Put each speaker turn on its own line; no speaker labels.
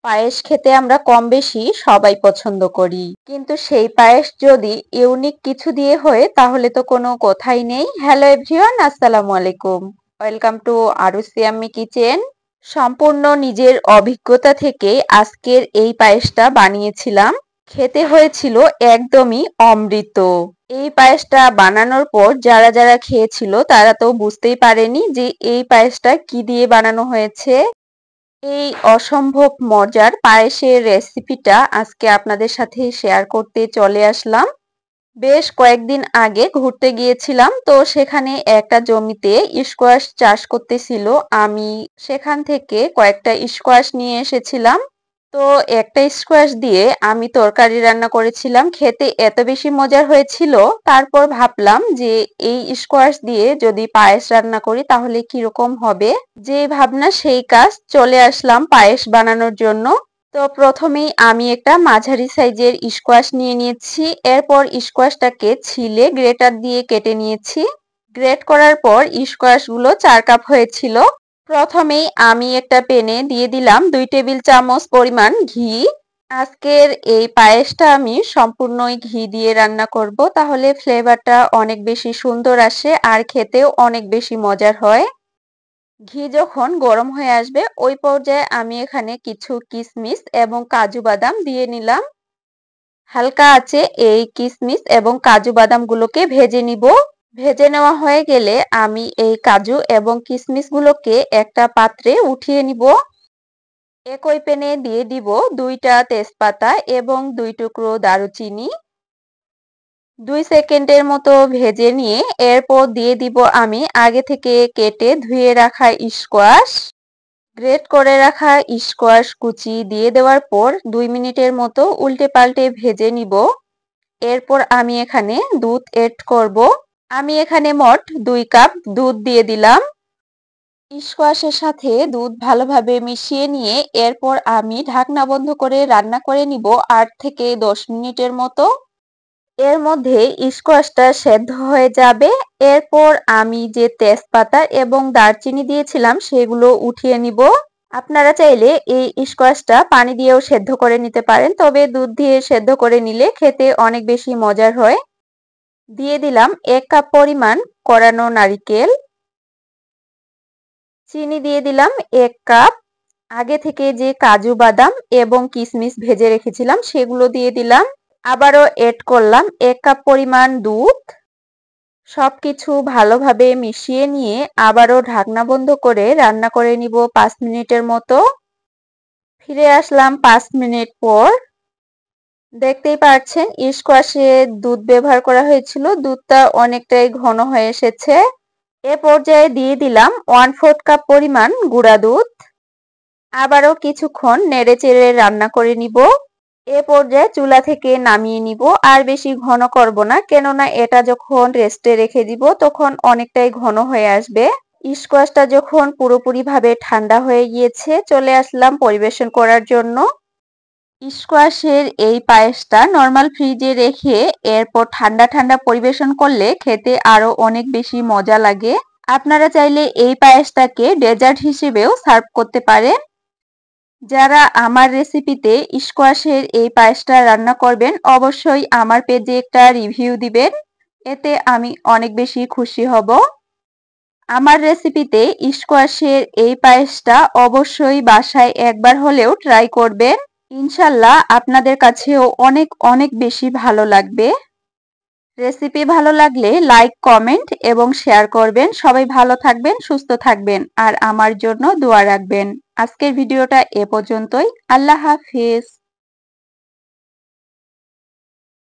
পায়েস খেতে আমরা কম বেশি সবাই পছন্দ করি, কিন্তু সেই পায়েস যদি ইউনিক কিছু দিয়ে হয় তাহলে তো কোনো কথাই নেই। হ্যালো এভরিওয়ান, আসসালামু আলাইকুম। Welcome to আরুসি Ammi kitchen. সম্পূর্ণ নিজের অভিজ্ঞতা থেকে আজকের এই পায়েসটা বানিয়েছিলাম। খেতে হয়েছিল একদমই অমৃত। এই পায়েসটা বানানোর পর যারা যারা খেয়েছিল তারা তো বুঝতেই পারেনি যে এই পায়েসটা কি দিয়ে বানানো হয়েছে। এই অসম্ভব মজার পায়েসের রেসিপিটা আজকে আপনাদের সাথে শেয়ার করতে চলে আসলাম। বেশ কয়েকদিন আগে ঘুরতে গিয়েছিলাম, তো সেখানে একটা জমিতে স্কোয়াশ চাষ করতেছিল। আমি সেখান থেকে কয়েকটা স্কোয়াশ নিয়ে এসেছিলাম। তো একটা স্কোয়াশ দিয়ে আমি তরকারি রান্না করেছিলাম, খেতে এত বেশি মজার হয়েছিল। তারপর ভাবলাম যে এই স্কোয়াশ দিয়ে যদি পায়েস রান্না করি তাহলে কিরকম হবে। যে ভাবনা সেই কাজ, চলে আসলাম পায়েস বানানোর জন্য। তো প্রথমেই আমি একটা মাঝারি সাইজের স্কোয়াশ নিয়ে নিয়েছি। এরপর স্কোয়াশটাকে ছিলে গ্রেটার দিয়ে কেটে নিয়েছি। গ্রেট করার পর স্কোয়াশগুলো 4 কাপ হয়েছিল। প্রথমেই আমি একটা প্যানে দিয়ে দিলাম 2 টেবিল চামচ পরিমাণ ঘি। আজকের এই পায়েসটা আমি সম্পূর্ণই ঘি দিয়ে রান্না করব, তাহলে ফ্লেভারটা অনেক বেশি সুন্দর আসে আর খেতেও অনেক বেশি মজার হয়। ঘি যখন গরম হয়ে আসবে ওই পর্যায়ে আমি এখানে কিছু কিশমিশ এবং কাজু বাদাম দিয়ে নিলাম। হালকা আছে এই কিশমিশ এবং কাজু বাদামগুলোকে ভেজে নিব। ভেজে নেওয়া হয়ে গেলে আমি এই কাজু এবং কিশমিশগুলোকে একটা পাত্রে উঠিয়ে নিব। একই প্যানে দিয়ে দিব 2টা তেজপাতা এবং 2 টুকরো দারুচিনি। 2 সেকেন্ডের মতো ভেজে নিয়ে এরপর দিয়ে দিব আমি আগে থেকে কেটে ধুয়ে রাখা স্কোয়াশ। গ্রেট করে রাখা স্কোয়াশ কুচি দিয়ে দেওয়ার পর 2 মিনিটের মতো উল্টে পাল্টে ভেজে নিব। এরপর আমি এখানে দুধ এড করব। আমি এখানে মোট 2 কাপ দুধ দিয়ে দিলাম। স্কোয়াশের সাথে দুধ ভালোভাবে মিশিয়ে নিয়ে এরপর আমি ঢাকনা বন্ধ করে রান্না করে নিব 8 থেকে 10 মিনিটের মতো। এর মধ্যে স্কোয়াশটা সেদ্ধ হয়ে যাবে। এরপর আমি যে তেজপাতা এবং দারচিনি দিয়েছিলাম সেগুলো উঠিয়ে নিব। আপনারা চাইলে এই স্কোয়াশটা পানি দিয়েও সেদ্ধ করে নিতে পারেন, তবে দুধ দিয়ে সেদ্ধ করে নিলে খেতে অনেক বেশি মজার হয়। দিয়ে দিলাম 1 কাপ পরিমাণ কোরানো নারিকেল। চিনি দিয়ে দিলাম 1 কাপ। আগে থেকে যে কাজু বাদাম এবং কিশমিশ ভেজে রেখেছিলাম সেগুলো দিয়ে দিলাম। আবারও এড করলাম 1 কাপ পরিমাণ দুধ। সবকিছু ভালোভাবে মিশিয়ে নিয়ে আবারও ঢাকনা বন্ধ করে রান্না করে নিব 5 মিনিটের মতো। ফিরে আসলাম 5 মিনিট পর। দেখতেই পাচ্ছেন স্কোয়াশে দুধ ব্যবহার করা হয়েছিল, দুধটা অনেকটাই ঘন হয়ে এসেছে। এ পর্যায়ে দিয়ে দিলাম 1/4 কাপ পরিমাণ গুঁড়া দুধ। আবারও কিছুক্ষণ নেড়েচেড়ে রান্না করে নিব। এ পর্যায়ে চুলা থেকে নামিয়ে নিব। আর বেশি ঘন করব না, কেননা এটা যখন রেস্টে রেখে দিব তখন অনেকটাই ঘন হয়ে আসবে। স্কোয়াশটা যখন পুরোপুরিভাবে ঠান্ডা হয়ে গিয়েছে চলে আসলাম পরিবেশন করার জন্য। স্কোয়াশের এই পায়েসটা নর্মাল ফ্রিজে রেখে এরপর ঠান্ডা ঠান্ডা পরিবেশন করলে খেতে আরো অনেক বেশি মজা লাগে। আপনারা চাইলে এই পায়েসটাকে ডেজার্ট হিসেবেও সার্ভ করতে পারেন। যারা আমার রেসিপিতে স্কোয়াশের এই পায়েসটা রান্না করবেন অবশ্যই আমার পেজে একটা রিভিউ দিবেন, এতে আমি অনেক বেশি খুশি হব। আমার রেসিপিতে স্কোয়াশের এই পায়েসটা অবশ্যই বাসায় একবার হলেও ট্রাই করবেন। ইনশাল্লাহ আপনাদের কাছেও অনেক অনেক বেশি ভালো লাগবে। রেসিপি ভালো লাগলে লাইক, কমেন্ট এবং শেয়ার করবেন। সবাই ভালো থাকবেন, সুস্থ থাকবেন আর আমার জন্য দোয়া রাখবেন। আজকের ভিডিওটা এ পর্যন্তই। আল্লাহ হাফেজ।